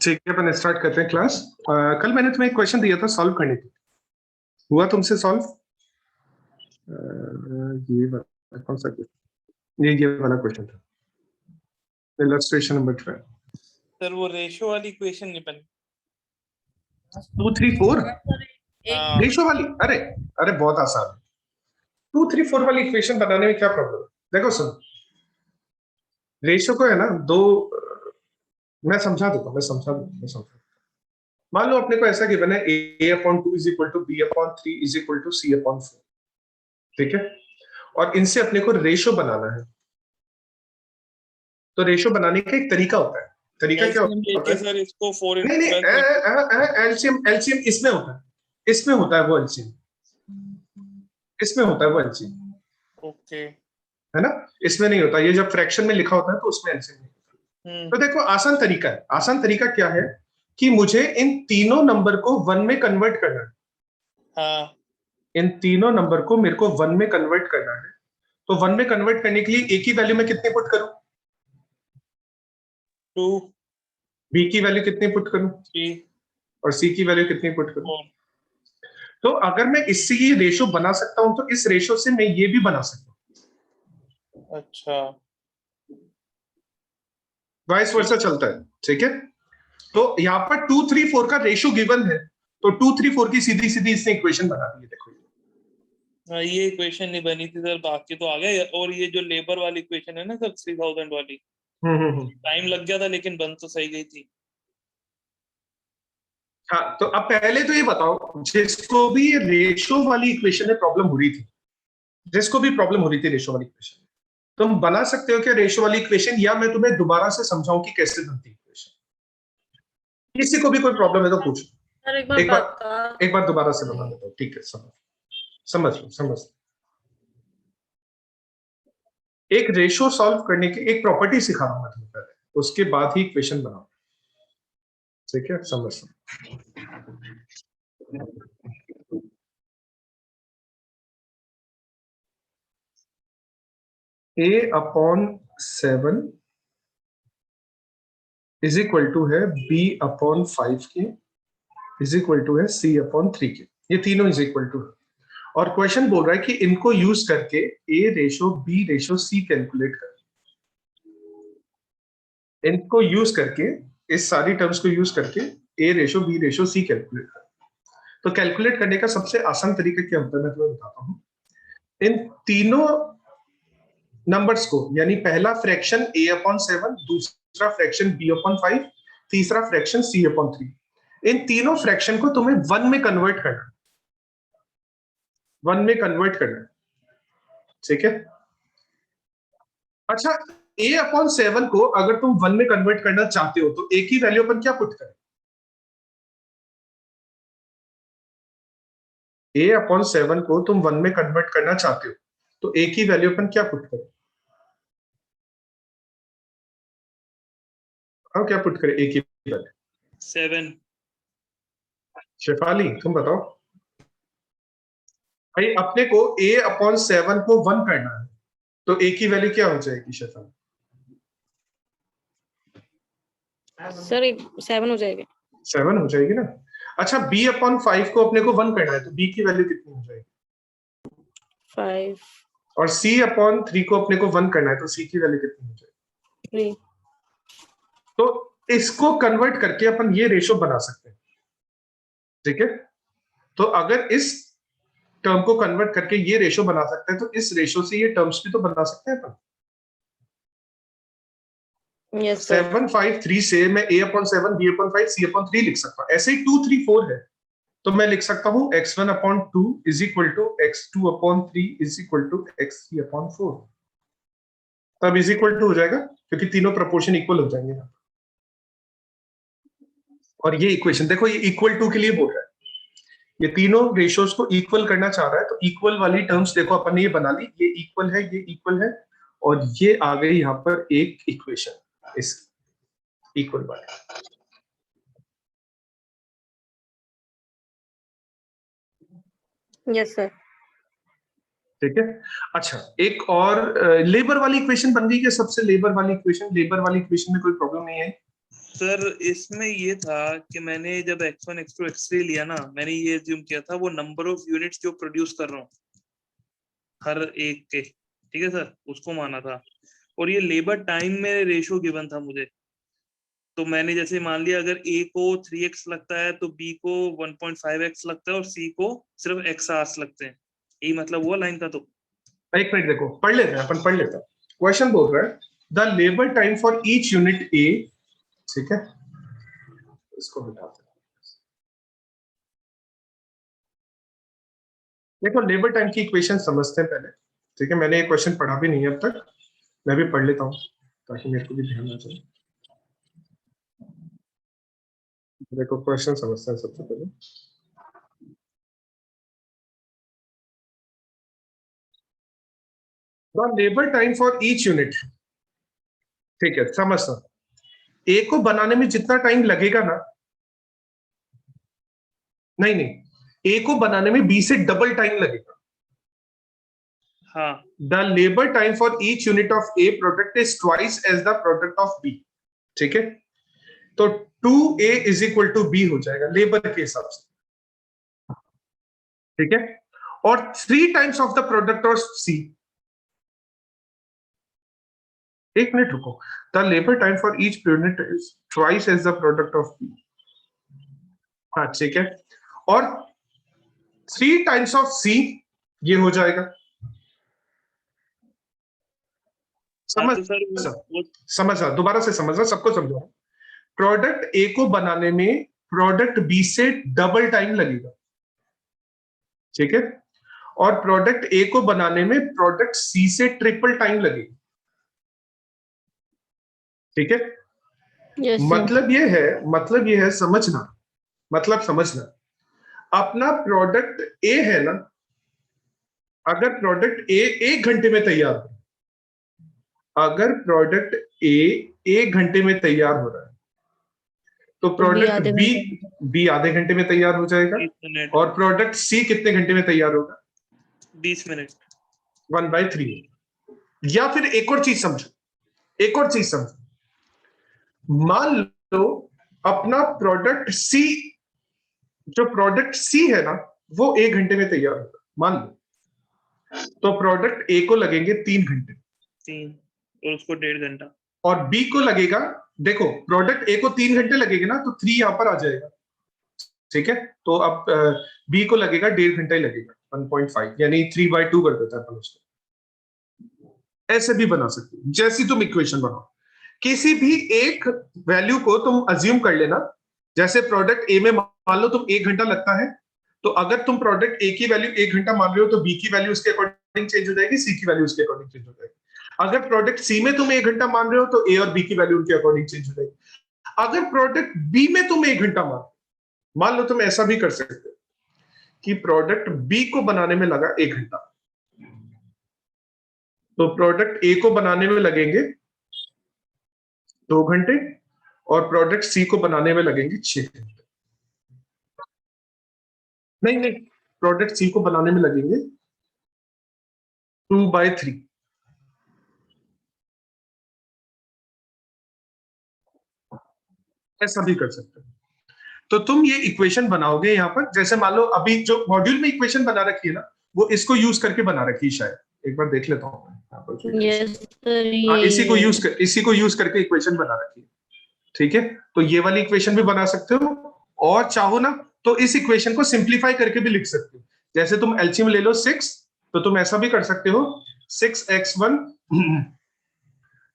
ठीक है, अपन स्टार्ट करते हैं क्लास। कल मैंने तुम्हें एक क्वेश्चन दिया था सॉल्व करने के लिए, हुआ तुमसे सॉल्व? ये वाला कौन सा क्वेश्चन? ये वाला क्वेश्चन था, इलस्ट्रेशन नंबर 12। सर वो रेशो वाली इक्वेशन नहीं बनी। 2 3 4 हाँ। रेशो वाली? अरे अरे बहुत आसान है। 2 3 4 वाली इक्वेशन बनाने में क्या प्रॉब्लम है? देखो सुन, रेशो को है ना दो, मैं समझा दूंगा, मैं समझा। मान लो अपने को ऐसा गिवन है a/2 is equal to b/3 is equal to c/4, ठीक है? और इनसे अपने को रेशो बनाना है। तो रेशो बनाने का एक तरीका होता है। तरीका क्या होता है? सर इसको 4 नहीं एलसीएम एलसीएम इसमें होता है, इसमें होता है वो एलसीएम, इसमें होता है वो एलसीएम, ओके है ना? इसमें नहीं होता। ये जब फ्रैक्शन में लिखा होता है तो उसमें एलसीएम नहीं होता। तो देखो आसान तरीका है। आसान तरीका क्या है कि मुझे इन तीनों नंबर को 1 में कन्वर्ट करना है। हाँ। इन तीनों नंबर को मेरे को 1 में कन्वर्ट करना है। तो 1 में कन्वर्ट करने के लिए ए की वैल्यू में कितने पुट करूं? 2, बी की वैल्यू कितनी पुट करूं? 3 और सी की वैल्यू कितनी पुट करूं? 4। तो अगर मैं इससे ये रेशो बना सकता हूं तो इस रेशो से मैं ये भी बना सकता हूं। अच्छा, वाइस वर्सा चलता है, ठीक है? तो यहाँ पर 2 3 4 का रेशो गिवन है, तो 2 3 4 की सीधी सीधी इसने इक्वेशन बना दी है। देखो ये इक्वेशन नहीं बनी थी सर, बाकी तो आ गया। और ये जो लेबर वाली इक्वेशन है ना सर, 3000 वाली, टाइम लग गया था लेकिन बन तो सही गई थी। हाँ, तो अब पहले तो ये बताओ, जिसको भी रेशो वाली इक्वेशन में प्रॉब्लम हो रही थी, जिसको भी प्रॉब्लम हो रही थी रेशो वाली इक्वेशन, तुम बना सकते हो क्या रेशो वाली इक्वेशन, या मैं तुम्हें दोबारा से समझाऊं कि कैसे बनती है इक्वेशन? किसी को भी कोई प्रॉब्लम है तो पूछो। सर एक बार दोबारा से बना देता हूँ, ठीक है? समझ। एक रेशो सॉल्व करने की एक प्रॉपर्टी सिखा रहा हूं मैं तुम्हें पहले, उसके बाद ही इक्वेशन बनाओ, ठीक है? समझ। a/7 इज इक्वल टू है b/5 के, इज इक्वल टू है c/3 के। ये तीनों इज इक्वल टू है। और क्वेश्चन बोल रहा है कि इनको यूज करके a ratio b ratio c calculate कर। इनको यूज करके, इस सारी टर्म्स को यूज करके a ratio b ratio c calculate कर। तो कैलकुलेट करने का सबसे आसान तरीका क्या होता है मैं तुम्हें बताता हूं। इन तीनों नंबर्स को, यानी पहला फ्रैक्शन a/7, दूसरा फ्रैक्शन b/5, तीसरा फ्रैक्शन c/3, इन तीनों फ्रैक्शन को तुम्हें 1 में कन्वर्ट करना, 1 में कन्वर्ट करना, ठीक है? अच्छा, a/7 को अगर तुम 1 में कन्वर्ट करना चाहते हो तो a की वैल्यू अपन क्या पुट करें? a/7 को तुम 1 में कन्वर्ट करना चाहते हो तो a की वैल्यू अपन क्या पुट करें? और क्या पुट करें a की वैल्यू? 7। शेफाली तुम बताओ भाई, अपने को a/7 को 1 करना है तो a की वैल्यू क्या हो जाएगी शेफाली? सर 7 हो जाएगा। 7 हो जाएगी ना? अच्छा, b/5 को अपने को 1 करना है तो b की वैल्यू कितनी हो जाएगी? 5 और c/3 को अपने को 1 करना है तो c की वैल्यू कितनी हो जाएगी? 3। तो इसको कन्वर्ट करके अपन ये रेशो बना सकते हैं, ठीक है? तो अगर इस टर्म को कन्वर्ट करके ये रेशो बना सकते हैं तो इस रेशो से ये टर्म्स भी तो बना सकते हैं अपन। Yes sir. 7 5 3 से मैं a/7 b/5 c/3 लिख सकता हूं। ऐसे ही 2 3 4 है तो मैं लिख सकता हूं x1/2 is equal to x2/3 is equal to x3/4। तब इज इक्वल टू हो जाएगा क्योंकि तीनों प्रोपोर्शन इक्वल हो जाएंगे। और ये इक्वेशन देखो, ये इक्वल टू के लिए बोल रहा है, ये तीनों रेशियोज को इक्वल करना चाह रहा है। तो इक्वल वाली टर्म्स देखो अपन ने ये बना ली, ये इक्वल है, ये इक्वल है, और ये आ गई यहाँ पर एक इक्वेशन इस इक्वल वाली। Yes sir. ठीक है? अच्छा, एक और लेबर वाली इक्वेशन बन गई क्या सबसे? लेबर वाली इक्वेशन में कोई प्रॉब्लम नहीं है? सर इसमें ये था कि मैंने जब x1 x2 x3 लिया ना, मैंने ये अज्यूम किया था वो नंबर ऑफ यूनिट्स जो प्रोड्यूस कर रहा हूँ हर एक के, ठीक है सर, उसको माना था। और ये लेबर टाइम में रेशो गिवन था मुझे, तो मैंने जैसे मान लिया अगर A को 3x लगता है तो B को 1.5x लगता है और C को सिर्फ x आवर्स लगते हैं, यही मतलब हुआ लाइन का। तो एक मिनट देखो, पढ़ लेते हैं, अपन पढ़ लेते हैं। क्वेश्चन बोल रहा है the labour time for each unit A, ठीक है, इसको मिटाते हैं। देखो लेबर टाइम की इक्वेशन समझते हैं पहले, ठीक है। मैंने ये क्वेश्चन पढ़ा भी नहीं है अब तक, मैं भी पढ़ लेता हूँ ताकि मेरे को भी ध्यान आ जाए। देखो क्वेश्चन समझते हैं सबसे पहले। The labour time for each unit, ठीक है, समझता। ए को बनाने में जितना टाइम लगेगा ना, नहीं नहीं, ए को बनाने में बी से डबल टाइम लगेगा। हाँ, the labour time for each unit of A product is twice as the product of B, ठीक है। तो 2a is equal to be हो जाएगा लेबर के हिसाब से, ठीक है। और 3 times of the product of C, एक मिनट रुको, the labour time for each unit is twice as the product of B, हाँ ठीक है। और 3 टाइम्स ऑफ सी ये हो जाएगा। समझ तो सर समझा, दोबारा से समझना, सबको समझा। प्रोडक्ट ए को बनाने में प्रोडक्ट बी से डबल टाइम लगेगा, ठीक है। और प्रोडक्ट ए को बनाने में प्रोडक्ट सी से ट्रिपल टाइम लगेगा, ठीक है। Yes, sir. मतलब ये है समझना, मतलब समझना। अपना प्रोडक्ट ए है ना, अगर प्रोडक्ट ए 1 घंटे में तैयार हो, अगर प्रोडक्ट ए 1 घंटे में तैयार हो रहा है तो प्रोडक्ट बी आधे घंटे में तैयार हो जाएगा। 30 मिनट और प्रोडक्ट सी कितने घंटे में तैयार होगा? 20 मिनट, 1/3। या फिर एक और चीज समझो, एक और चीज समझो। मान लो अपना प्रोडक्ट सी, जो प्रोडक्ट सी है ना, वो 1 घंटे में तैयार होगा, मान लो। तो प्रोडक्ट ए को लगेंगे 3 घंटे, 3, और उसको 1.5 घंटा। और बी को लगेगा, देखो प्रोडक्ट ए को 3 घंटे लगेगा ना, तो 3 यहां पर आ जाएगा, ठीक है। तो अब बी को लगेगा 1.5 घंटा ही लगेगा, 1.5, यानी 3/2 कर देता है अपन उसको। ऐसे भी बना सकते हो, जैसी तुम इक्वेशन बनाओ। किसी भी एक वैल्यू को तुम अज्यूम कर लेना, जैसे प्रोडक्ट ए में मान लो तुम 1 घंटा लगता है, तो अगर तुम प्रोडक्ट ए की वैल्यू 1 घंटा मान रहे हो तो बी की वैल्यू उसके अकॉर्डिंग चेंज हो जाएगी, सी की वैल्यू उसके अकॉर्डिंग चेंज हो जाएगी। अगर प्रोडक्ट सी में तुम 1 घंटा मान रहे हो तो ए और बी की वैल्यू उनके अकॉर्डिंग चेंज हो जाएगी। अगर प्रोडक्ट बी में तुम 1 घंटा मान लो, तुम ऐसा भी कर सकते हो कि प्रोडक्ट बी को बनाने में लगा 1 घंटा, तो प्रोडक्ट ए को बनाने में लगेंगे 2 घंटे, और प्रोडक्ट सी को बनाने में लगेंगे 6 घंटे। नहीं नहीं, प्रोडक्ट सी को बनाने में लगेंगे 2/3। ऐसा भी कर सकते हो। तो तुम ये इक्वेशन बनाओगे यहाँ पर, जैसे मान लो अभी जो मॉड्यूल में इक्वेशन बना रखी है ना, वो इसको यूज करके बना रखी है शायद, एक बार देख लेता हूँ यहाँ पर। Yes, sir. हाँ, इसी को यूज करके इक्वेशन बना रखी है, ठीक है। तो ये वाली इक्वेशन भी बना सकते हो, और चाहो ना तो इस इक्वेशन को सिंप्लीफाई करके भी लिख सकते हो। जैसे तुम एलसीएम ले लो 6, तो तुम ऐसा भी कर सकते हो, 6x1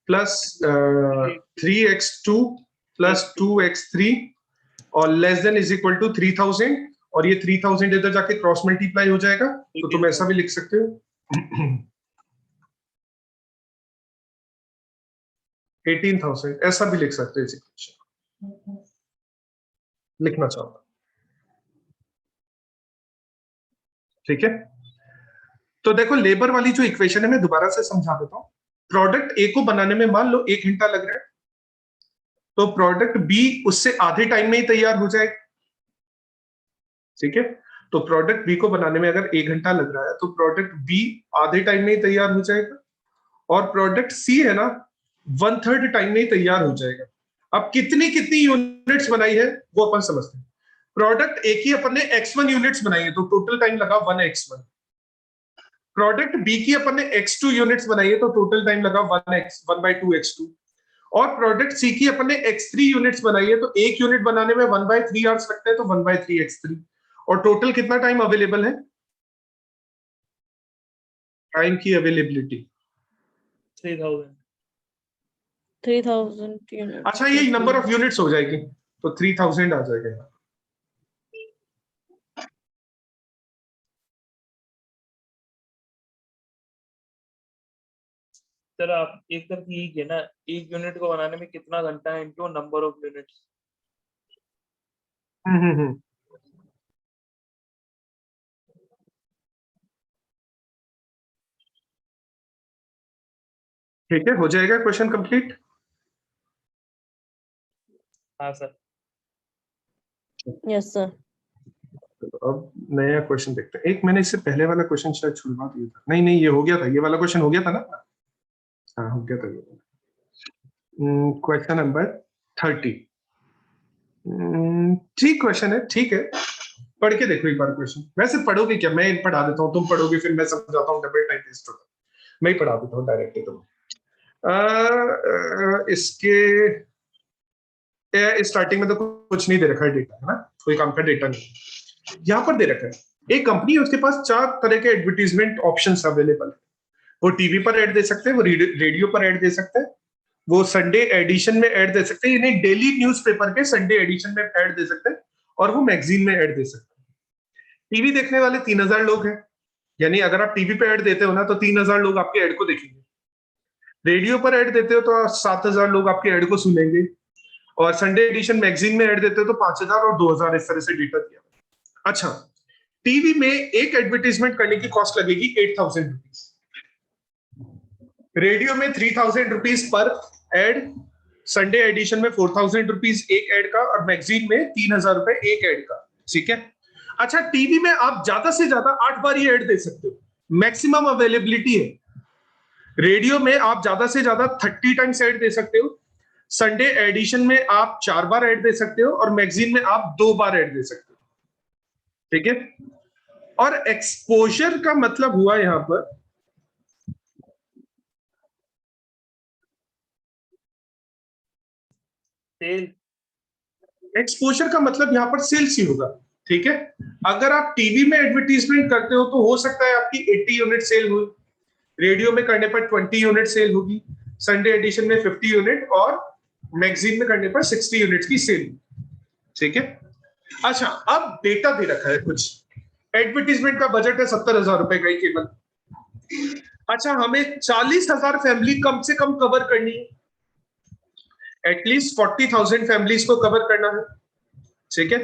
plus 3x2 plus 2x3 और less than is equal to 3000, और ये 3000 इधर जाके क्रॉस मल्टीप्लाई हो जाएगा, तो तुम ऐसा भी लिख सकते हो 18,000, ऐसा भी लिख सकते हो इस इक्वेशन, लिखना चाहो, ठीक है। तो देखो लेबर वाली जो इक्वेशन है मैं दोबारा से समझा देता हूं। प्रोडक्ट ए को बनाने में मान लो 1 घंटा लग रहा है, तो प्रोडक्ट बी उससे आधे टाइम में ही तैयार हो जाएगा, ठीक है। तो प्रोडक्ट बी को बनाने में अगर 1 घंटा लग रहा है तो प्रोडक्ट बी आधे टाइम में ही तैयार हो जाएगा, और प्रोडक्ट सी है ना 1/3 टाइम में ही तैयार हो जाएगा। अब कितनी कितनी यूनिट्स बनाई है वो अपन समझते हैं। प्रोडक्ट ए की अपन ने x1 यूनिट्स बनाई है तो टोटल टाइम लगा 1x1। प्रोडक्ट बी की अपन ने x2 यूनिट्स बनाई है तो टोटल टाइम लगा 1/2x2। और प्रोडक्ट सी की अपन ने x3 यूनिट्स बनाई है तो एक यूनिट बनाने में 1/3 आवर्स लगते हैं तो 1/3x3। और टोटल कितना टाइम अवेलेबल है? टाइम की अवेलेबिलिटी 3000। 3000 units. अच्छा, ये नंबर ऑफ यूनिट्स हो जाएगी तो 3000 आ जाएगा। सर आप एक तरफ ये है ना, एक यूनिट को बनाने में कितना घंटा है इनटू नंबर ऑफ यूनिट्स। ठीक है, हो जाएगा क्वेश्चन कंप्लीट। हाँ सर। Yes, sir. अब नया क्वेश्चन देखते हैं। एक मैंने इससे पहले वाला क्वेश्चन शायद छुड़वा दिया था। नहीं नहीं, ये हो गया था, ये वाला क्वेश्चन हो गया था ना। हाँ हो गया था। Question number 30। ठीक क्वेश्चन है, ठीक है, पढ़ के देखो एक बार क्वेश्चन। वैसे पढ़ोगे क्या? मैं पढ़ा देता हूँ, तुम पढ़ोगे फिर मैं समझाता हूँ, डबल टाइम वेस्ट होता है। मैं ही पढ़ा देता हूँ डायरेक्टली तुम। इसके स्टार्टिंग में तो कुछ नहीं दे रखा है डेटा, है ना, कोई काम का डेटा नहीं। यहाँ पर दे रखा है एक कंपनी है, उसके पास 4 तरह के एडवर्टीजमेंट ऑप्शंस अवेलेबल है। वो टीवी पर ऐड दे सकते हैं, वो रेडियो पर ऐड दे सकते हैं, वो संडे एडिशन में ऐड दे सकते हैं, यानी डेली न्यूज़पेपर के संडे एडिशन में ऐड दे सकते हैं, और वो मैगजीन में ऐड दे सकते हैं। टीवी देखने वाले 3000 लोग हैं, यानी अगर आप टीवी पे ऐड देते हो ना तो 3000 लोग आपके ऐड को देखेंगे। रेडियो पर ऐड देते हो तो 7000 लोग आपके ऐड को सुनेंगे, और संडे एडिशन मैगजीन में ऐड देते हो तो 5000 और 2000, इस तरह से डेटा दिया। अच्छा, टीवी में एक एडवर्टीजमेंट करने की कॉस्ट लगेगी 8000 रुपीज, रेडियो में 3000 rupees per add, Sunday addition में 4000 रुपीज एक एड का, और मैगजीन में 3000 रुपए एक एड का। ठीक है। अच्छा, टीवी में आप ज्यादा से ज्यादा 8 बार ये एड दे सकते हो, मैक्सिमम अवेलेबिलिटी है। रेडियो में आप ज्यादा से ज्यादा 30 टाइम्स एड दे सकते हो, संडे एडिशन में आप 4 बार ऐड दे सकते हो, और मैगजीन में आप 2 बार ऐड दे सकते हो। ठीक है। और एक्सपोजर का मतलब हुआ यहां पर सेल। एक्सपोजर का मतलब यहां पर सेल्स ही होगा। ठीक है। अगर आप टीवी में एडवर्टीजमेंट करते हो तो हो सकता है आपकी 80 यूनिट सेल हुई, रेडियो में करने पर 20 यूनिट सेल होगी, संडे एडिशन में 50 यूनिट, और मैगजीन में करने पर 60 यूनिट की सेल। ठीक है। अच्छा, अब डेटा दे रखा है कुछ। एडवर्टीजमेंट का बजट है 70,000 रुपए का ही केवल। अच्छा, हमें 40,000 फैमिली कम से कम कवर करनी है, एटलीस्ट 40,000 फैमिलीज को कवर करना है। ठीक है।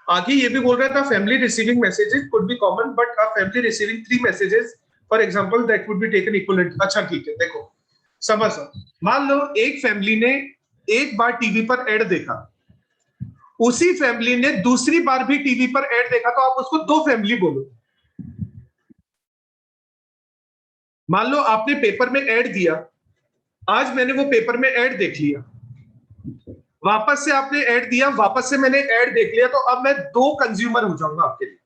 आगे ये भी बोल रहा था family receiving messages could be common, but a family receiving 3 messages for example that would be taken equivalent. अच्छा ठीक है, देखो समझ, मान लो एक फैमिली ने एक बार टीवी पर ऐड देखा, उसी फैमिली ने दूसरी बार भी टीवी पर ऐड देखा, तो आप उसको 2 फैमिली बोलो। मान लो आपने पेपर में ऐड दिया, आज मैंने वो पेपर में ऐड देख लिया, वापस से आपने ऐड दिया, वापस से मैंने ऐड देख लिया, तो अब मैं 2 कंज्यूमर हो जाऊंगा आपके लिए।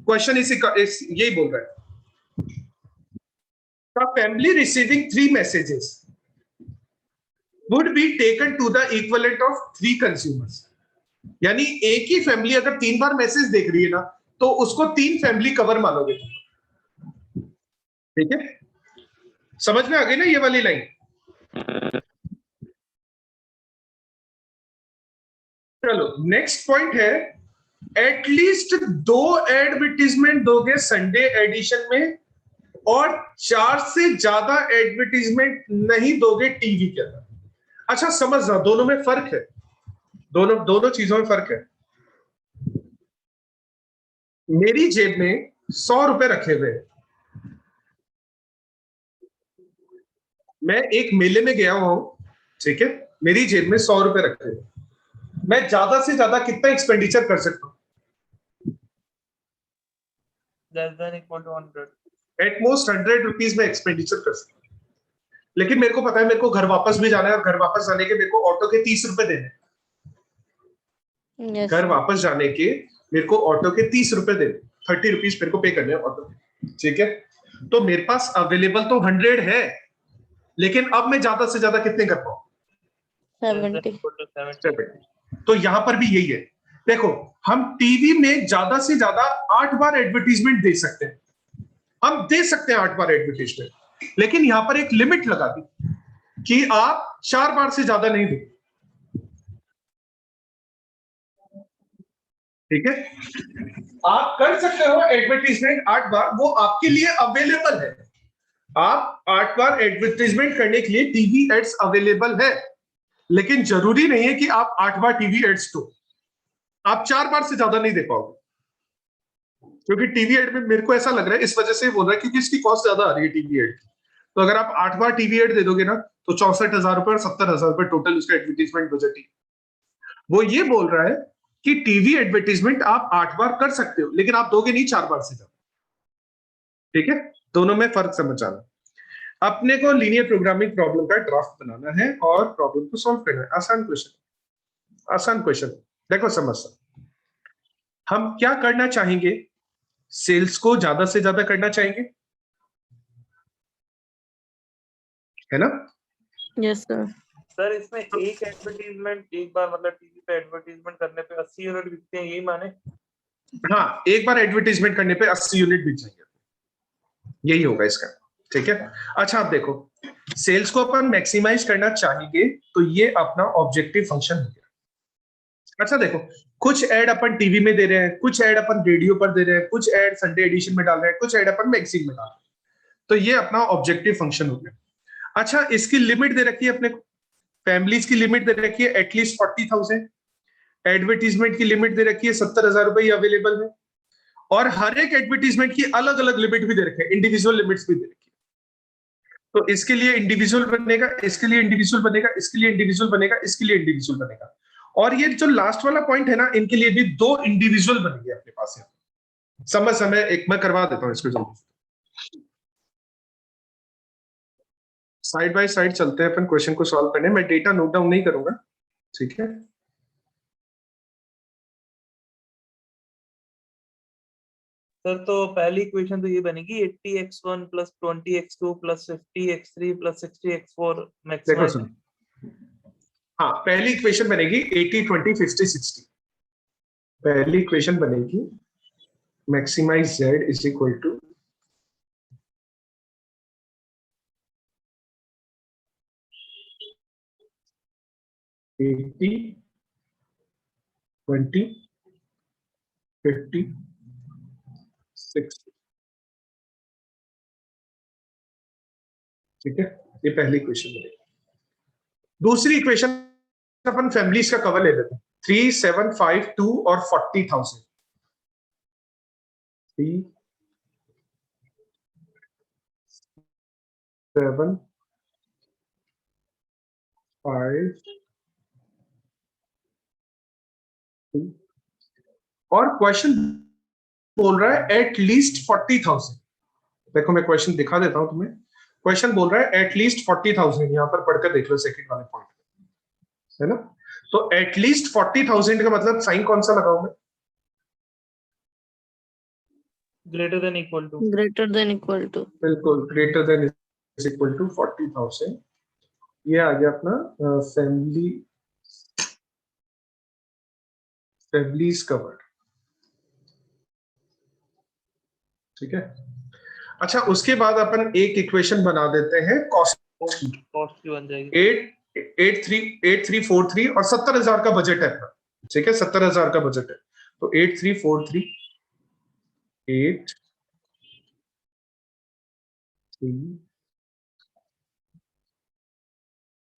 क्वेश्चन यही बोल रहा है। The family receiving 3 messages would be taken to the equivalent of 3 consumers। यानी एक ही फैमिली अगर 3 बार मैसेज देख रही है ना, तो उसको 3 फैमिली कवर मानोगे। ठीक है, समझ में आ गई ना ये वाली लाइन? चलो नेक्स्ट पॉइंट है, एटलीस्ट 2 एडवर्टीजमेंट दोगे संडे एडिशन में, और 4 से ज्यादा एडवर्टीजमेंट नहीं दोगे टीवी के अंदर। अच्छा समझ रहा, दोनों में फर्क है, दोनों चीजों में फर्क है। मेरी जेब में 100 रुपए रखे हुए, मैं एक मेले में गया हुआ हूं, ठीक है, मेरी जेब में 100 रुपए रखे हुए, मैं ज्यादा से ज्यादा कितना एक्सपेंडिचर कर सकता हूं? एट मोस्ट 100 रुपीज में एक्सपेंडिचर कर सकता हूं। लेकिन मेरे को पता है मेरे को घर वापस भी जाना है, और घर वापस जाने के मेरे को ऑटो के 30 रुपए देने, Yes, घर sir. वापस जाने के मेरे को ऑटो के 30 रुपए दे, 30 रुपीज मेरे को पे करने हैं ऑटो के, ठीक है। तो मेरे पास अवेलेबल तो 100 है, लेकिन अब मैं ज्यादा से ज्यादा कितने कर पाऊँ? 70. 70. तो यहां पर भी यही है। देखो, हम टीवी में ज्यादा से ज्यादा 8 बार एडवर्टीजमेंट दे सकते हैं, हम दे सकते हैं 8 बार एडवर्टीजमेंट, लेकिन यहां पर एक लिमिट लगा दी कि आप 4 बार से ज्यादा नहीं दो, ठीक है। आप कर सकते हो एडवर्टीजमेंट 8 बार, वो आपके लिए अवेलेबल है। आप 8 बार एडवर्टीजमेंट करने के लिए टीवी एड्स अवेलेबल है, लेकिन जरूरी नहीं है कि आप 8 बार टीवी एड्स दो। आप 4 बार से ज्यादा नहीं दे पाओगे, क्योंकि टीवी एड में मेरे को ऐसा लग रहा है, इस वजह से बोल रहा है क्योंकि इसकी कॉस्ट ज्यादा आ रही है टीवी एड की। तो अगर आप 8 बार टीवी एड दे दोगे ना, तो 64,000 रुपए और 70,000 रुपए टोटल उसका एडवर्टीजमेंट बजट ही। वो ये बोल रहा है कि टीवी एडवर्टीजमेंट आप 8 बार कर सकते हो, लेकिन आप दोगे नहीं 4 बार से ज्यादा, ठीक है। दोनों में फर्क समझ आना। अपने को लीनियर प्रोग्रामिंग प्रॉब्लम का ड्राफ्ट बनाना है और प्रॉब्लम को सॉल्व करना है। आसान क्वेश्चन, आसान क्वेश्चन। देखो समझ, हम क्या करना चाहेंगे? सेल्स को ज्यादा से ज्यादा करना चाहेंगे, है ना? Yes, sir. सर इसमें एक एडवर्टीजमेंट एक बार मतलब टीवी पे एडवर्टीजमेंट करने पे 80 यूनिट बिकते हैं, यही माने? हाँ, एक बार एडवर्टीजमेंट करने पे 80 यूनिट बिक जाएंगे, यही होगा इसका, ठीक है। अच्छा आप देखो, सेल्स को अपन मैक्सिमाइज करना चाहेंगे, तो ये अपना ऑब्जेक्टिव फंक्शन हो गया। अच्छा देखो, कुछ ऐड अपन टीवी में दे रहे हैं, कुछ ऐड अपन रेडियो पर दे रहे हैं, कुछ ऐड संडे एडिशन में डाल रहे हैं, कुछ ऐड अपन मैगजीन में डाल रहे हैं, तो ये अपना ऑब्जेक्टिव फंक्शन हो गया। अच्छा, इसकी लिमिट दे रखी है अपने को, फैमिलीज की लिमिट दे रखी है एटलीस्ट 40,000, एडवर्टीजमेंट की लिमिट दे रखी है 70,000 रुपए अवेलेबल है, और हर एक एडवर्टीजमेंट की अलग अलग लिमिट भी दे रखी है, इंडिविजुअल लिमिट्स भी दे रखी है। तो इसके लिए इंडिविजुअल बनेगा, इसके लिए इंडिविजुअल बनेगा, इसके लिए इंडिविजुअल बनेगा, इसके लिए इंडिविजुअल बनेगा, और ये जो लास्ट वाला पॉइंट है ना, इनके लिए भी 2 इंडिविजुअल बनेंगे अपने पास। समय समय एक मैं करवा देता हूँ इसको जल्दी, साइड बाय साइड चलते हैं अपन क्वेश्चन को सॉल्व करने। मैं डेटा नोट डाउन नहीं करूंगा, ठीक है। सर तो पहली इक्वेशन तो ये बनेगी 80x1 plus 20x2 plus 50x3 plus 60x4 देखो मैक्सिमाइज। सुन, हाँ पहली इक्वेशन बनेगी 80 20 50 60। पहली इक्वेशन बनेगी maximize z is equal to 80 20 50 60, ठीक है। ये पहली इक्वेशन बनेगी। दूसरी इक्वेशन अपन फैमिलीज का कवर ले लेते हैं, 3 7 5 2 और 40,000। 3 7 5 2, और क्वेश्चन बोल रहा है एट लीस्ट 40,000। देखो मैं क्वेश्चन दिखा देता हूं तुम्हें। क्वेश्चन बोल रहा है एट लीस्ट 40,000, यहां पर पढ़कर देख लो सेकंड वाले पॉइंट, है ना। तो एट लीस्ट 40,000 का मतलब साइन कौन सा लगाऊं मैं? Greater than equal to. Greater than equal to. बिल्कुल, greater than is equal to 40,000। ये आ गया अपना फैमिलीज कवर्ड, ठीक है। अच्छा उसके बाद अपन एक इक्वेशन बना देते हैं कॉस्ट की। कॉस्ट की बन जाएगी 8343 और 70,000 का बजट है अपना, ठीक है। 70,000 का बजट है, तो 8343 8 3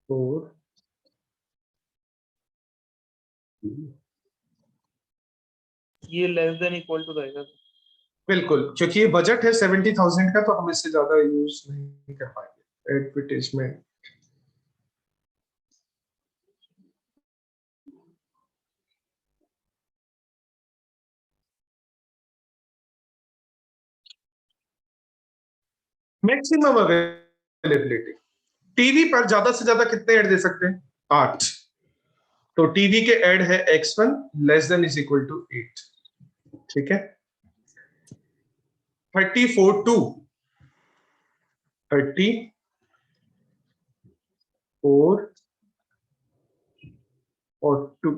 4 ये लेस देन इक्वल टू रहेगा। बिल्कुल, क्योंकि ये बजट है 70,000 का, तो हम इससे ज्यादा यूज नहीं कर पाएंगे एडवर्टाइजमेंट। मैक्सिमम अवेलेबिलिटी, टीवी पर ज्यादा से ज्यादा कितने ऐड दे सकते हैं? 8। तो टीवी के ऐड है x1 less than is equal to 8, ठीक है। 34 2 34 और 2,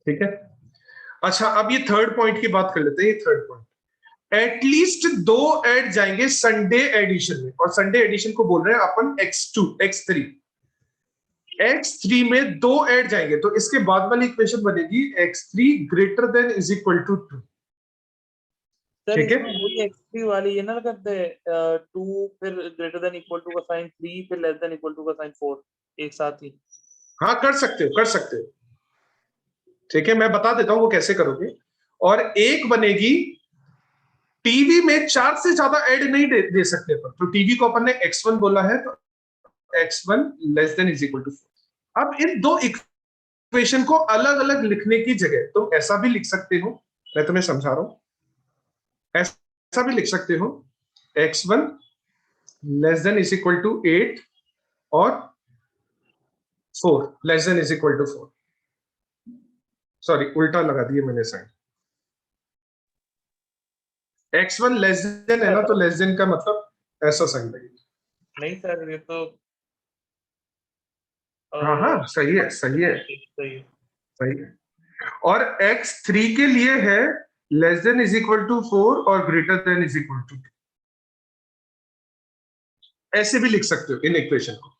ठीक है। अच्छा, अब ये थर्ड पॉइंट की बात कर लेते हैं। ये थर्ड पॉइंट, एटलीस्ट 2 ऐड जाएंगे संडे एडिशन में, और संडे एडिशन को बोल रहे हैं अपन x2 x3 x3 में 2 ऐड जाएंगे, तो इसके बाद वाली इक्वेशन बनेगी x3 greater than is equal to 2। Sir ठीक है, इसमें वही x3 वाली ये ना करते 2 फिर ग्रेटर देन इक्वल टू का साइन 3 फिर लेस देन इक्वल टू का साइन 4 एक साथ ही। हाँ कर सकते हो, कर सकते हो, ठीक है। मैं बता देता हूं वो कैसे करोगे। और एक बनेगी, टीवी में 4 से ज्यादा ऐड नहीं दे सकते अपन, तो टीवी को अपन ने x1 बोला है, तो x1 less than is equal to 4। अब इन दो इक्वेशन को अलग अलग लिखने की जगह तुम ऐसा भी लिख सकते हो, मैं तुम्हें समझा रहा हूं, ऐसा भी लिख सकते हो, x1 less than is equal to 8 और 4 less than is equal to 4। Sorry, उल्टा लगा दिए मैंने साइन। x1 लेस देन है ना, तो लेस देन का मतलब ऐसा साइन लगेगा। नहीं सर ये तो हाँ हाँ, सही है, सही है, सही है। सही है। और x3 के लिए है less than is equal to 4 और greater than is equal to 2। ऐसे भी लिख सकते हो इन इक्वेशन को।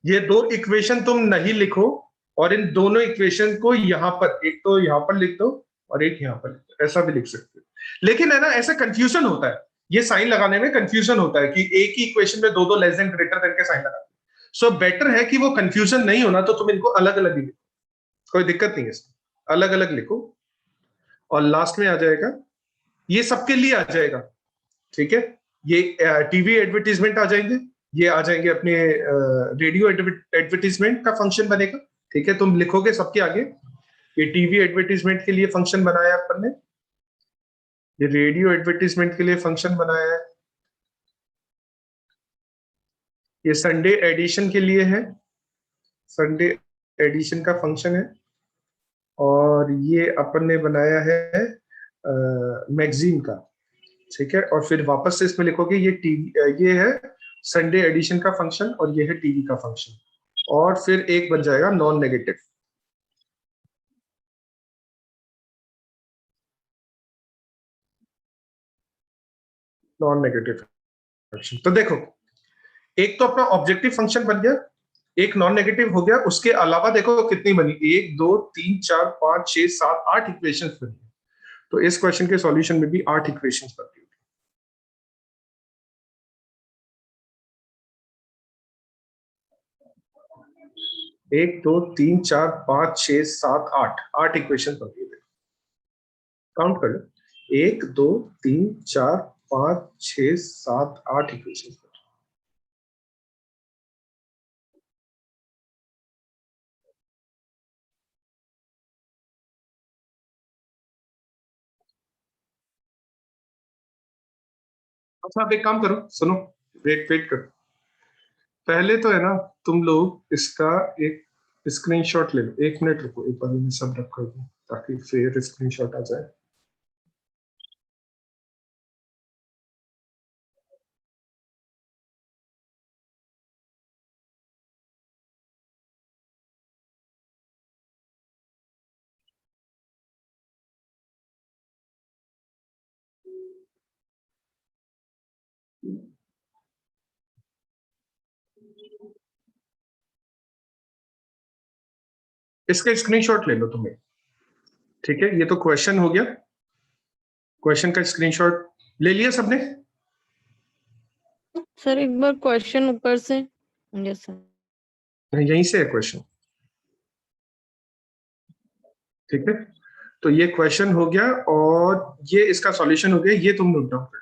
ये दो इक्वेशन तुम नहीं लिखो, और इन दोनों इक्वेशन को यहां पर, एक तो यहां पर लिख दो और एक यहां पर लिख दो, ऐसा भी लिख सकते हो। लेकिन है ना, ऐसा कंफ्यूजन होता है, ये साइन लगाने में कंफ्यूजन होता है कि एक ही इक्वेशन में दो दो लेस देन ग्रेटर देन के साइन लगाते हैं। सो बेटर है कि वो कंफ्यूजन नहीं होना, तो तुम इनको अलग अलग ही लिखो, कोई दिक्कत नहीं है इसमें, अलग अलग लिखो। और लास्ट में आ जाएगा, ये सबके लिए आ जाएगा, ठीक है। ये टीवी एडवर्टीजमेंट आ जाएंगे, ये आ जाएंगे अपने रेडियो एडवर्टीजमेंट का फंक्शन बनेगा, ठीक है। तुम लिखोगे सबके आगे, ये टीवी एडवर्टीजमेंट के लिए फंक्शन बनाया अपन ने, ये रेडियो एडवर्टीजमेंट के लिए फंक्शन बनाया है, ये संडे एडिशन के लिए है, संडे एडिशन का फंक्शन है, और ये अपन ने बनाया है मैगजीन का, ठीक है। और फिर वापस से इसमें लिखोगे ये टीवी, ये है संडे एडिशन का फंक्शन, और ये है टीवी का फंक्शन, और फिर एक बन जाएगा non negative. Non negative function, तो देखो, एक तो अपना ऑब्जेक्टिव फंक्शन बन गया, एक नॉन नेगेटिव हो गया, उसके अलावा देखो कितनी बनी, 1 2 3 4 5 6 7 8 इक्वेशंस बनी। तो इस क्वेश्चन के सॉल्यूशन में भी 8 इक्वेशंस बनती है। 1 2 3 4 5 6 7 8 इक्वेशन बनती है। काउंट कर लो, 1 2 3 4 5 6 7 8 इक्वेशन। अच्छा, आप एक काम करो, सुनो, वेट वेट करो। पहले तो है ना, तुम लोग इसका एक स्क्रीनशॉट ले लो। 1 मिनट रुको, एक बार मैं सब रख कर दूं ताकि फिर स्क्रीनशॉट आ जाए। इसका स्क्रीनशॉट ले लो तुम्हें, ठीक है। ये तो क्वेश्चन हो गया, क्वेश्चन का स्क्रीनशॉट ले लिया सबने? सर एक बार क्वेश्चन ऊपर से। Yes sir. यहीं से है क्वेश्चन, ठीक है। तो ये क्वेश्चन हो गया, और ये इसका सॉल्यूशन हो गया, ये तुम नोट डाउन कर।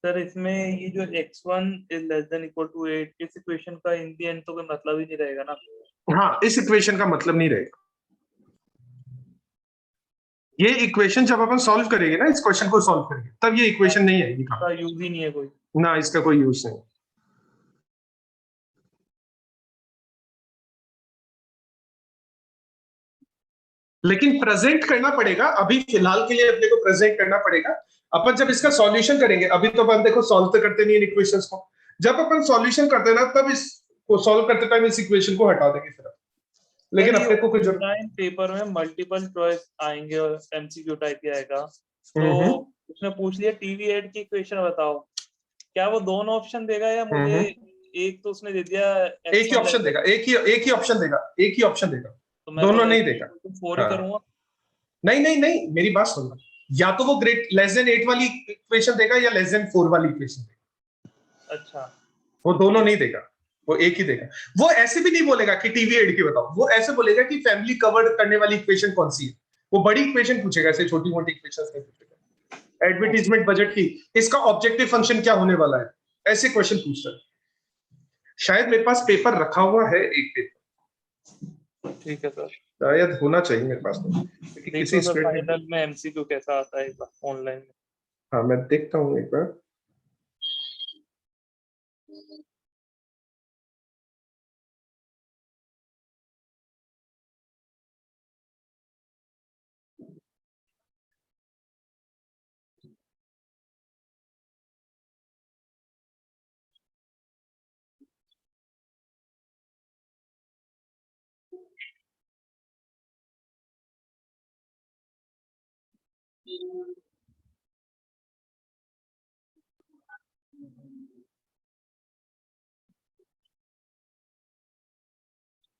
सर इसमें ये जो x1 is less than equal to 8 इस इक्वेशन का इन दी एंड तो कोई मतलब ही नहीं रहेगा ना। हाँ, इस इक्वेशन का मतलब नहीं रहेगा, ये इक्वेशन जब अपन सॉल्व करेंगे ना, इस क्वेश्चन को सॉल्व करेंगे, तब ये इक्वेशन नहीं आएगी इसका यूज ही नहीं है कोई। ना, इसका कोई यूज नहीं। लेकिन प्रेजेंट करना पड़ेगा, अभी फिलहाल के लिए अपने को प्रेजेंट करना पड़ेगा। अपन जब इसका सॉल्यूशन करेंगे, अभी तो अपन देखो सॉल्व तो करते नहीं इन इक्वेशंस को, जब अपन सॉल्यूशन करते हैं ना, तब इसको सॉल्व करते टाइम इस इक्वेशन को हटा देंगे फिर। लेकिन अपने को कुछ पेपर में मल्टीपल चॉइस आएंगे और एमसीक्यू टाइप ही आएगा, तो उसने पूछ लिया टीवी एड की इक्वेशन बताओ, क्या वो दोनों ऑप्शन देगा या मुझे एक तो उसने दे दिया, एक ही ऑप्शन देगा, एक ही ऑप्शन देगा, एक ही ऑप्शन देगा, तो मैं दोनों नहीं देगा। तो 4 ही करूंगा। नहीं नहीं नहीं, मेरी बात सुनना, या तो वो ग्रेट लेस देन 8 वाली इक्वेशन देगा या लेस देन 4 वाली इक्वेशन देगा। अच्छा, वो दोनों नहीं देगा, वो एक ही देगा। वो ऐसे भी नहीं बोलेगा कि टीवी एड की बताओ, वो ऐसे बोलेगा कि फैमिली कवर्ड करने वाली इक्वेशन कौन सी है। वो बड़ी इक्वेशन पूछेगा, ऐसे छोटी मोटी इक्वेशंस नहीं पूछेगा। एडवर्टाइजमेंट बजट की, इसका ऑब्जेक्टिव फंक्शन क्या होने वाला है, ऐसे क्वेश्चन पूछता है। शायद मेरे पास पेपर रखा हुआ है, एक पेपर। ठीक है सर, शायद होना चाहिए मेरे पास तो, किसी फाइनल में एमसीक्यू कैसा आता है ऑनलाइन में। हाँ मैं देखता हूँ एक बार।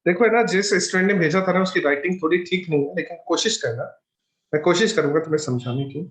देखो है ना, जिस स्टूडेंट ने भेजा था ना, उसकी राइटिंग थोड़ी ठीक नहीं है, लेकिन कोशिश करना, मैं कोशिश करूंगा तुम्हें समझाने की।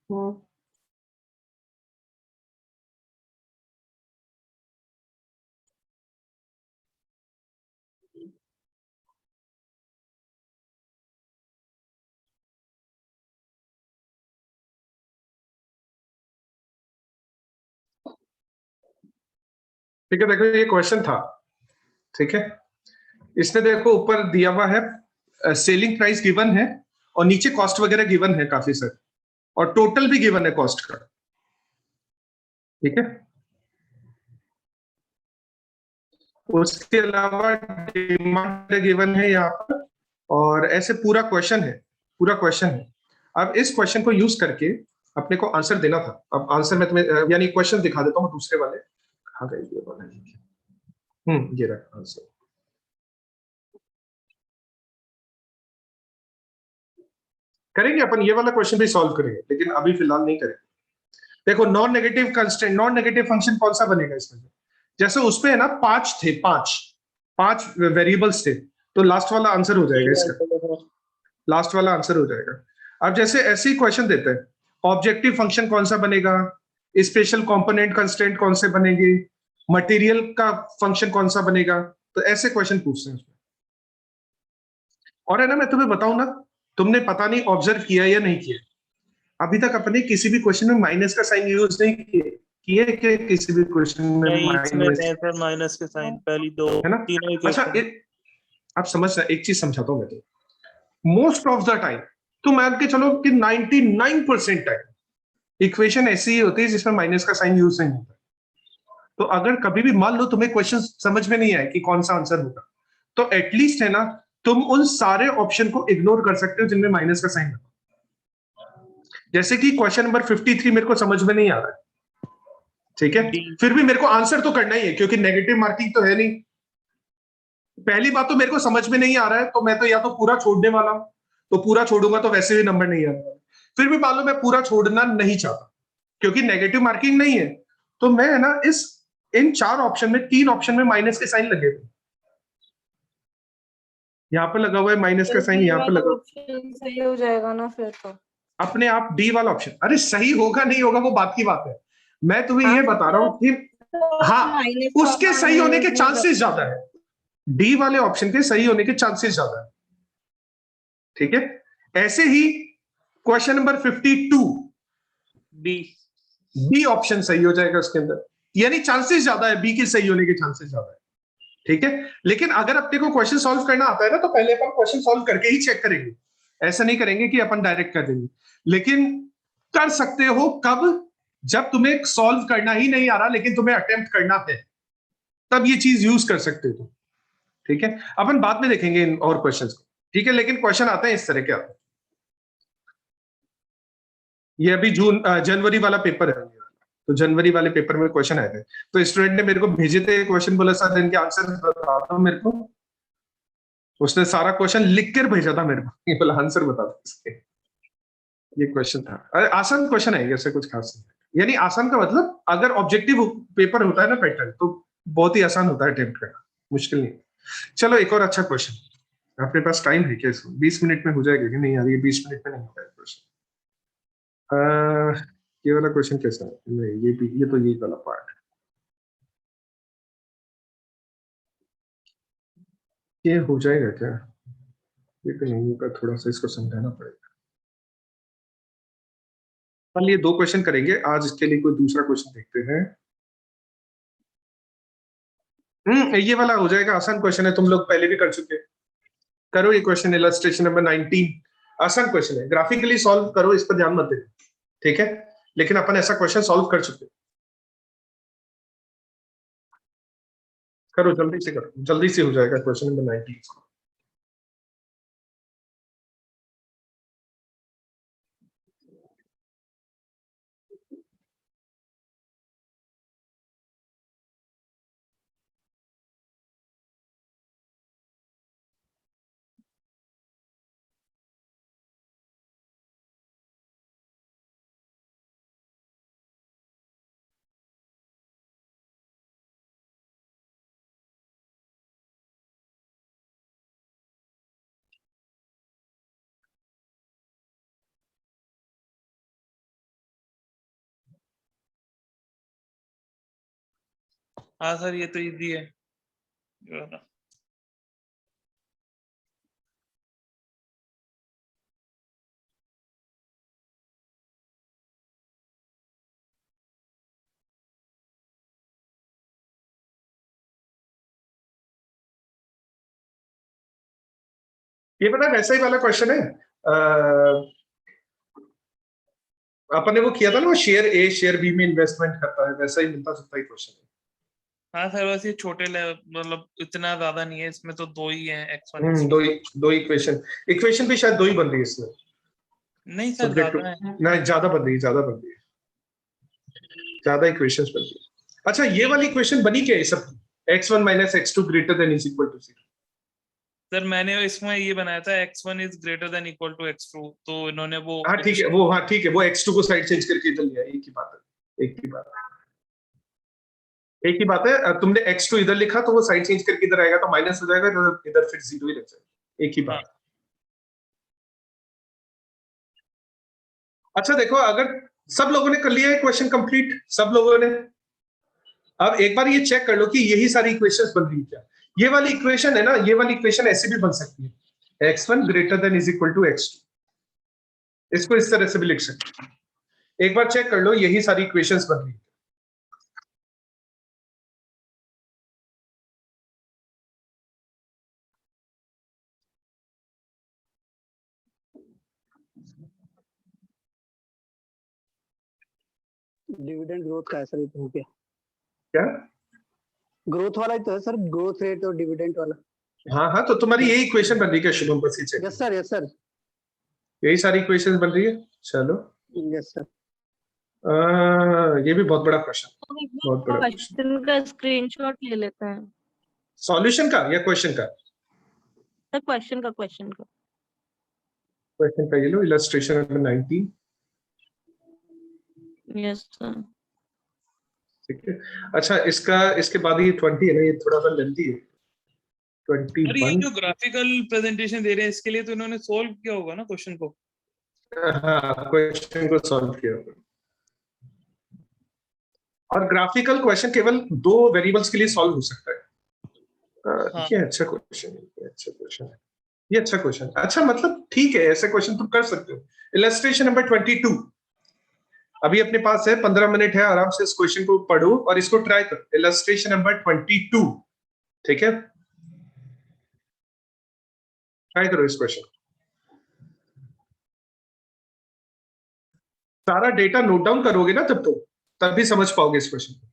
ठीक है, देखो ये क्वेश्चन था, ठीक है। इसमें देखो ऊपर दिया हुआ है सेलिंग प्राइस गिवन है, और नीचे कॉस्ट वगैरह गिवन है काफी सर, और टोटल भी गिवन है कॉस्ट का, ठीक है। उसके अलावा डिमांड गिवन है यहाँ पर, और ऐसे पूरा क्वेश्चन है, पूरा क्वेश्चन है। अब इस क्वेश्चन को यूज करके अपने को आंसर देना था। अब आंसर मैं तुम्हें यानी क्वेश्चन दिखा देता हूँ दूसरे वाले, कहाँ गए ये वाला, ये रहा आंसर। करेंगे अपन ये वाला क्वेश्चन भी सॉल्व करेंगे, लेकिन अभी फिलहाल नहीं करेंगे। देखो non negative constant, non negative function कौन सा बनेगा इसमें, जैसे उसपे है ना 5 थे, 5 वेरिएबल्स थे, तो लास्ट वाला आंसर हो जाएगा इसका, लास्ट वाला आंसर हो जाएगा। अब जैसे ऐसे ही क्वेश्चन देते हैं, ऑब्जेक्टिव फंक्शन कौन सा बनेगा, स्पेशल कंपोनेंट कंस्ट्रेंट कौन से बनेंगे, मटेरियल का फंक्शन कौन सा बनेगा, तो ऐसे क्वेश्चन पूछते हैं उसमें। और है ना, मैं तुम्हें बताऊं ना, तुमने पता नहीं ऑब्जर्व किया या नहीं किया, अभी तक अपने किसी भी क्वेश्चन में माइनस का साइन यूज नहीं किए कि किसी भी क्वेश्चन में माइनस के साइन पहली दो है ना। तीनों अच्छा आप समझना, एक चीज समझाता हूं मैं तो, मोस्ट ऑफ द टाइम तो मान के चलो कि 99% टाइम इक्वेशन ऐसी ही होती है जिसमें माइनस का साइन यूज नहीं होता। तो अगर कभी भी मान लो तुम्हें क्वेश्चन समझ में नहीं आए कि कौन सा आंसर होगा, तो एटलीस्ट है ना, तुम उन सारे ऑप्शन को इग्नोर कर सकते हो जिनमें माइनस का साइन है। जैसे कि क्वेश्चन नंबर 53 मेरे को समझ में नहीं आ रहा है, ठीक है, फिर भी मेरे को आंसर तो करना ही है क्योंकि नेगेटिव मार्किंग तो है नहीं। पहली बात तो मेरे को समझ में नहीं आ रहा है, तो मैं तो या तो पूरा छोड़ने वाला हूं, तो पूरा छोड़ूंगा तो वैसे भी नंबर नहीं आने वाला। फिर भी मान लो मैं पूरा छोड़ना नहीं चाहता क्योंकि नेगेटिव मार्किंग नहीं है, तो मैं है ना इन 4 ऑप्शन में 3 ऑप्शन में माइनस के साइन लगे थे। यहाँ पे लगा हुआ है माइनस का साइन, यहाँ पे लगा, ऑप्शन सही हो जाएगा ना फिर तो। अपने आप डी वाला ऑप्शन, अरे सही होगा नहीं होगा वो बात की बात है, मैं तुम्हें ये बता रहा हूं कि हाँ, उसके सही होने के चांसेस ज्यादा है, डी वाले ऑप्शन के सही होने के चांसेस ज्यादा है, ठीक है। ऐसे ही क्वेश्चन नंबर 52 बी ऑप्शन सही हो जाएगा उसके अंदर, यानी चांसेस ज्यादा है, बी के सही होने के चांसेस ज्यादा है, ठीक है। लेकिन अगर अपने को क्वेश्चन सॉल्व करना आता है ना, तो पहले अपन क्वेश्चन सॉल्व करके ही चेक करेंगे, ऐसा नहीं करेंगे कि अपन डायरेक्ट कर देंगे। लेकिन कर सकते हो कब, जब तुम्हें सॉल्व करना ही नहीं आ रहा लेकिन तुम्हें अटेम्प्ट करना है, तब ये चीज यूज कर सकते हो, ठीक है। अपन बाद में देखेंगे इन और क्वेश्चंस को, ठीक है। लेकिन क्वेश्चन आते हैं इस तरह के आते हैं। ये अभी जनवरी वाला पेपर है, तो जनवरी वाले पेपर में क्वेश्चन आए थे, तो स्टूडेंट ने मेरे को भेजे थे क्वेश्चन, बोला सर इनके आंसर बता दो मेरे को। उसने सारा क्वेश्चन लिख कर भेजा था मेरे को, ये बोला आंसर बता दो इसके। ये क्वेश्चन था, अरे आसान क्वेश्चन है, ऐसे कुछ खास नहीं। यानी आसान का मतलब अगर ऑब्जेक्टिव पेपर होता है ना पैटर्न, तो बहुत ही आसान होता है अटेम्प्ट करना, मुश्किल नहीं। चलो एक और अच्छा क्वेश्चन, अपने पास टाइम है क्या इसको, 20 मिनट में हो जाएगा कि नहीं यार, ये 20 मिनट में नहीं होगा क्वेश्चन। ये वाला क्वेश्चन कैसा है, नहीं ये भी, ये तो ये वाला पार्ट, ये हो जाएगा क्या, ये तो नहीं होगा, थोड़ा सा इसको समझाना पड़ेगा। कल ये 2 क्वेश्चन करेंगे, आज इसके लिए कोई दूसरा क्वेश्चन देखते हैं। ये वाला हो जाएगा, आसान क्वेश्चन है, तुम लोग पहले भी कर चुके, करो ये क्वेश्चन, इलस्ट्रेशन नंबर 19, आसान क्वेश्चन है, ग्राफिकली सॉल्व करो, इस पर ध्यान मत देना, ठीक है। लेकिन अपन ऐसा क्वेश्चन सॉल्व कर चुके, करो जल्दी से, करो जल्दी से, हो जाएगा क्वेश्चन नंबर 19। हाँ सर ये तो इजी है ये वाला। ये पता है वैसा ही वाला क्वेश्चन है, अपन ने वो किया था ना, वो शेयर ए शेयर बी में इन्वेस्टमेंट करता है, वैसा ही मिलता जुलता ही क्वेश्चन है। हाँ सर वैसे छोटे मतलब इतना ज्यादा नहीं है, इसमें तो 2 ही है x1 दो इक्वेशन, इक्वेशन भी शायद 2 ही बन रही है इसमें, नहीं सर सब्जेक्ट ज्यादा है। नहीं, ज्यादा बन रही है, ज्यादा बन रही है, ज्यादा इक्वेशंस बन रही है। अच्छा ये वाली इक्वेशन बनी क्या है सब, x1 minus x2 greater than is equal to 0। Sir मैंने इसमें ये बनाया था x1 is greater than equal to x2, तो इन्होंने वो हाँ ठीक है, वो हाँ ठीक है, वो x2 को साइड चेंज करके इधर लिया, एक ही बात है, एक ही बात है, एक ही बात है। तुमने x2 इधर लिखा तो वो साइड चेंज करके इधर आएगा, तो माइनस हो जाएगा, इधर फिर 0 ही लग जाएगा, एक ही बात है। अच्छा देखो, अगर सब लोगों ने कर लिया है क्वेश्चन कंप्लीट, सब लोगों ने, अब एक बार ये चेक कर लो कि यही सारी इक्वेशंस बन रही है क्या। ये वाली इक्वेशन है ना, ये वाली इक्वेशन ऐसे भी बन सकती है, x1 greater than is equal to x2, इसको इस तरह से भी लिख सकते हैं। एक बार चेक कर लो, यही सारी इक्वेशंस बन रही है। डिविडेंड ग्रोथ का ऐसा हो गया। क्या? ग्रोथ वाला ही तो है सर, ग्रोथ रेट और डिविडेंड वाला। हाँ हाँ, तो तुम्हारी यही इक्वेशन बन रही है क्या शुभम? बस ये check yes sir, yes sir, यही सारी इक्वेशन बन रही है। चलो, यस सर। ये भी बहुत बड़ा क्वेश्चन, बहुत बड़ा क्वेश्चन। क्वेश्चन का स्क्रीनशॉट ले लेते हैं सॉल्यूशन का या क्वेश्चन का? सर, क्वेश्चन का। क्वेश्चन का ये लो, इलस्ट्रेशन नंबर 19। Yes sir. ठीक है। अच्छा, इसके बाद ये 20 है ना, ये थोड़ा सा लेंथी है। अरे ये 21। जो ग्राफिकल प्रेजेंटेशन दे रहे हैं इसके लिए तो इन्होंने सोल्व किया होगा ना क्वेश्चन को। हाँ, क्वेश्चन को सॉल्व किया होगा। और ग्राफिकल क्वेश्चन केवल 2 वेरिएबल्स के लिए सॉल्व हो सकता है। हाँ ये अच्छा क्वेश्चन है, ये अच्छा क्वेश्चन है, ये अच्छा क्वेश्चन। अच्छा, मतलब ठीक है, ऐसे क्वेश्चन तुम कर सकते हो। Illustration number 22। अभी अपने पास है 15 मिनट है, आराम से इस क्वेश्चन को पढ़ो और इसको ट्राई करो। इलस्ट्रेशन नंबर 22, ठीक है? ट्राई करो इस क्वेश्चन। सारा डेटा नोट डाउन करोगे ना तब, तो तब भी समझ पाओगे इस क्वेश्चन को।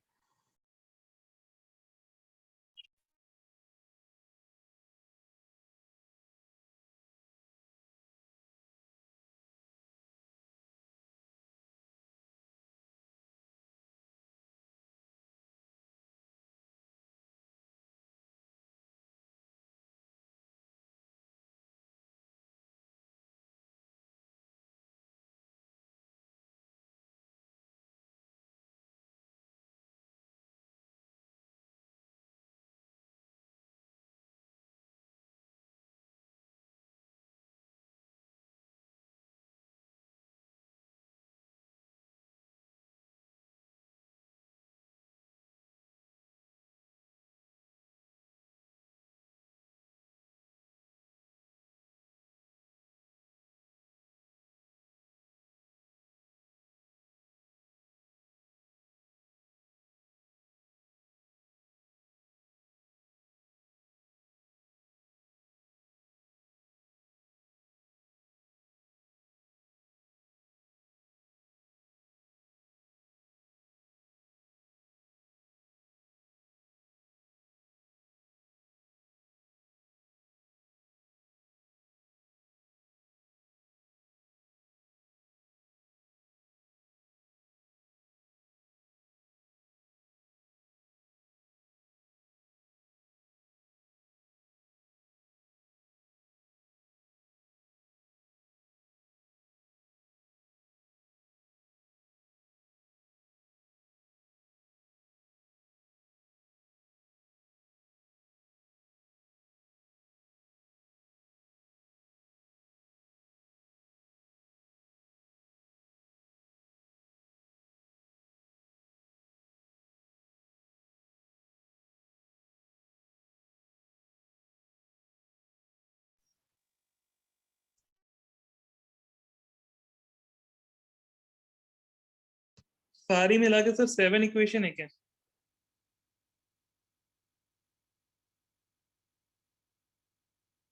सारी मिला के सर 7 इक्वेशन है क्या?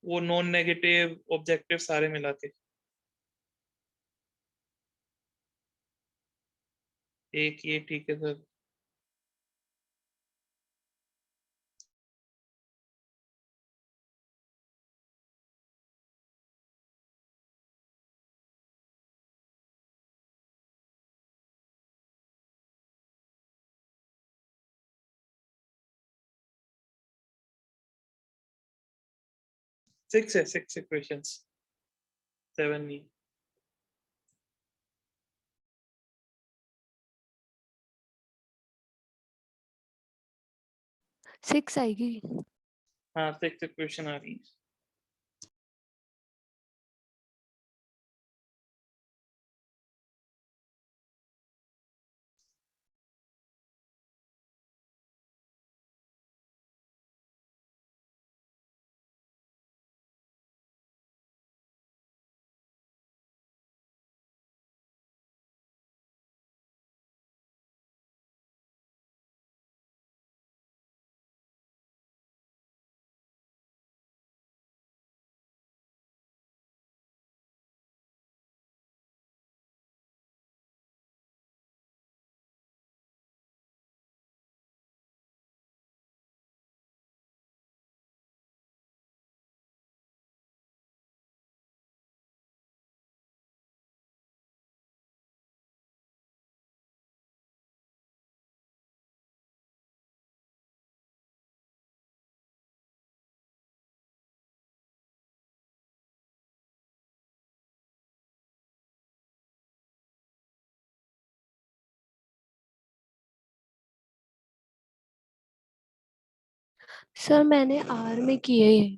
वो नॉन नेगेटिव ऑब्जेक्टिव सारे मिला के एक ये ठीक है सर। सिक्स है, 6 इक्वेशंस, 7 नहीं। 6 आएगी। हाँ 6 इक्वेशन आ रही है। सर मैंने आर में किए ये।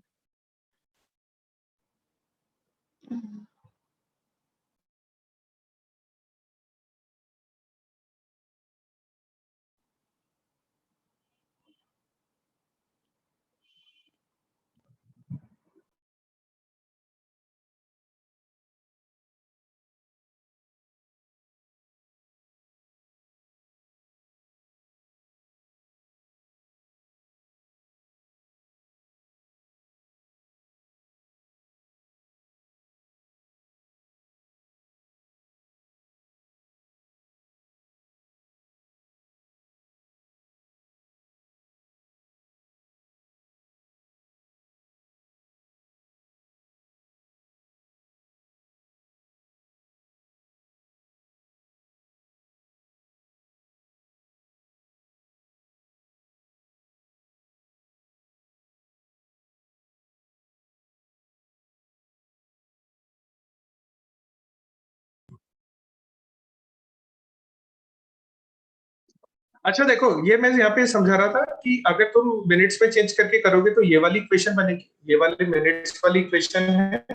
अच्छा देखो, ये मैं यहाँ पे समझा रहा था कि अगर तुम मिनट्स में चेंज करके करोगे तो ये वाली इक्वेशन बनेगी, ये वाली मिनट्स वाली इक्वेशन है,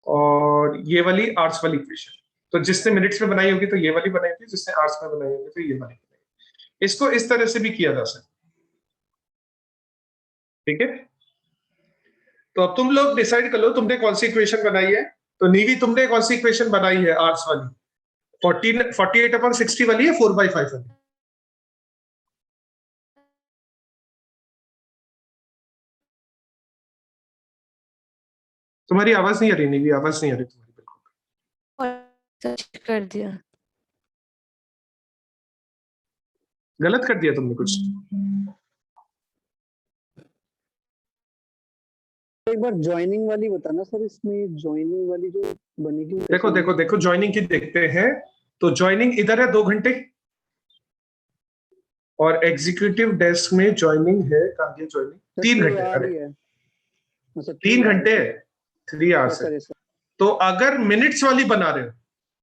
और ये वाली आवर्स वाली इक्वेशन। तो जिसने मिनट्स में बनाई होगी तो ये वाली बनाई थी, जिसने आवर्स में बनाई होगी तो ये वाली बनाई। इसको इस तरह से भी किया जा सकता, ठीक है। तो अब तुम लोग डिसाइड कर लो तुमने कौन सी इक्वेशन बनाई है। तो नीवी, तुमने कौन सी इक्वेशन बनाई है आवर्स वाली? 48/60 वाली है, 4/5 वाली? तुम्हारी आवाज नहीं आ रही नीवी, आवाज नहीं आ रही तुम्हारी बिल्कुल। और सर्च कर दिया। गलत कर दिया तुमने कुछ? एक बार ज्वाइनिंग वाली बताना सर, इसमें ज्वाइनिंग वाली जो बनेगी। देखो देखो देखो, ज्वाइनिंग की देखते हैं। तो ज्वाइनिंग इधर है 2 घंटे, और एग्जीक्यूटिव डेस्क में ज्वाइनिंग है, कहाँ गई ज्वाइनिंग? 3 घंटे। आ रही अरे है। अच्छा 3 घंटे है, 3 आवर्स है। Sir sir. तो अगर मिनट्स वाली बना रहे हो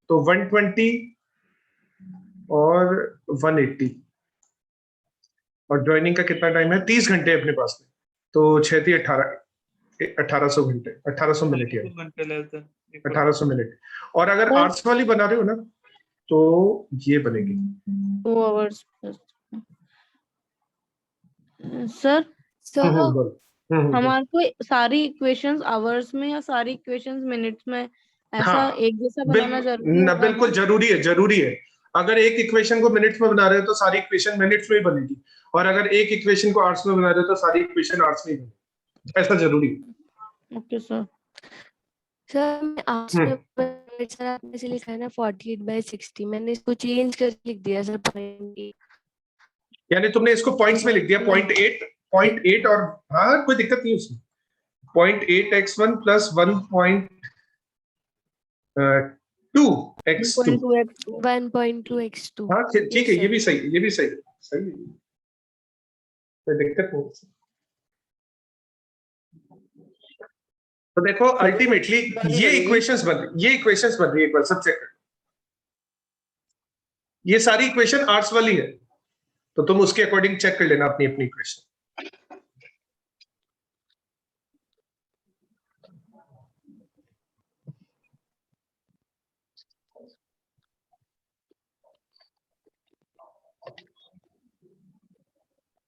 तो 120 और 180, और ज्वाइनिंग का कितना टाइम है? 30 घंटे अपने पास में। तो 6 थी 18, 1800 घंटे, 1800 मिनट, यानी घंटे लेते हैं 1800 मिनट। और अगर आवर्स वाली बना रहे हो ना तो ये बनेगी 2 आवर्स प्लस। सर सर बोलो। हमारे को सारी इक्वेशंस आवर्स में या सारी इक्वेशंस मिनट्स में ऐसा हाँ, एक जैसा बनाना जरूरी होगा बिल्कुल क्या? जरूरी है, जरूरी है। अगर एक इक्वेशन को मिनट्स में बना रहे हो तो सारी इक्वेशन मिनट्स में ही बनेगी, और अगर एक इक्वेशन को आवर्स में बना रहे हो तो सारी इक्वेशन आवर्स में ही बनेगी, ऐसा जरूरी है। Okay sir. सर मैं आज हम्म, में सर आपने से लिखा है ना 48/60, मैंने इसको चेंज कर लिख दिया सर पॉइंट। यानी तुमने इसको पॉइंट्स में लिख दिया, 0.8, 0.8, और हाँ कोई दिक्कत नहीं उसमें। 0.8x1 plus 1.2x2। 1.2x2। हाँ ठीक है, यस ये भी सर। सही, ये भी सही सही है, कोई दिक्कत नहीं। तो देखो अल्टीमेटली ये इक्वेशंस बन रही है, एक बार सब चेक कर। ये सारी इक्वेशन आर्ट्स वाली है, तो तुम उसके अकॉर्डिंग चेक कर लेना अपनी अपनी इक्वेशन।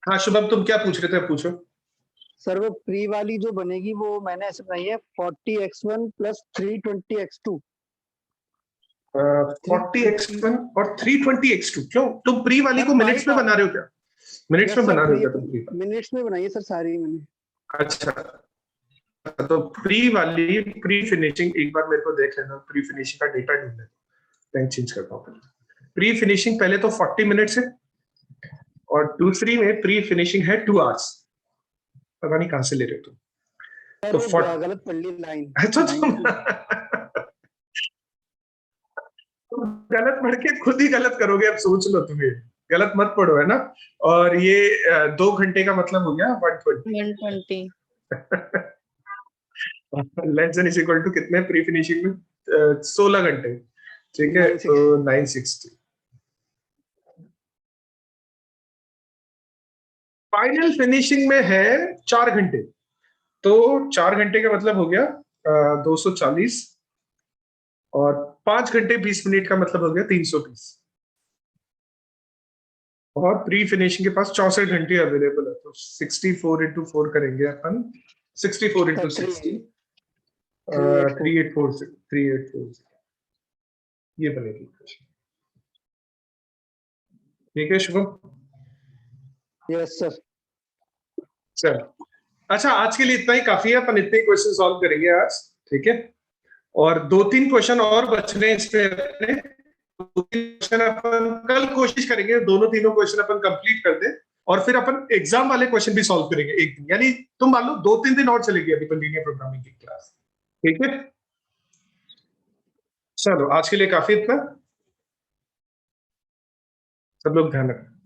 हाँ शुभम, तुम क्या पूछ रहे थे, पूछो। सर वो प्री वाली जो बनेगी वो मैंने ऐसे बनाई है 40x1 प्लस 320x2। 40x1 और 320x2, क्यों तुम प्री वाली को मिनट्स में बना रहे हो क्या? मिनट्स में बना रहे हो क्या तुम प्री? मिनट्स में बनाई है सर सारी मैंने। अच्छा, तो प्री वाली प्री फिनिशिंग एक बार मेरे को देख लेना, प्री फिनिशिंग का डेटा ढूंढ लेना, टाइम चेंज करता हूँ। प्री फिनिशिंग पहले तो 40 मिनट्स है, और दूसरी में प्री फिनिशिंग है 2 आवर्स। पता नहीं कहां से ले रहे हो तुम। तो गलत पढ़ ली लाइन। अच्छा तुम गलत पढ़ के खुद ही गलत करोगे, अब सोच लो, तुम्हें गलत मत पढ़ो, है ना। और ये 2 घंटे का मतलब हो गया 120। 120। Less than is equal to कितने प्री फिनिशिंग में? 16 घंटे, ठीक है। तो 960। फाइनल फिनिशिंग में है 4 घंटे, तो 4 घंटे का मतलब हो गया 240, और 5 घंटे 20 मिनट का मतलब हो गया 320, और प्री फिनिशिंग के पास 64 घंटे अवेलेबल है, तो 64 इंटू 4 करेंगे अपन, 64 इंटू 60, 3846, ये बनेगी इक्वेशन। ठीक है शुभम? Yes sir. चल, अच्छा आज के लिए इतना ही काफी है, अपन इतने क्वेश्चन सॉल्व करेंगे आज, ठीक है? और 2-3 क्वेश्चन और बच रहे हैं इस पे अपने, 2-3 क्वेश्चन अपन कल कोशिश करेंगे दोनों तीनों क्वेश्चन अपन कंप्लीट कर दें, और फिर अपन एग्जाम वाले क्वेश्चन भी सॉल्व करेंगे एक दिन, यानी तुम मान लो 2-3 दिन और चलेगी अभी लीनियर प्रोग्रामिंग की क्लास, ठीक है? चलो आज के लिए काफी इतना, सब लोग ध्यान रखें।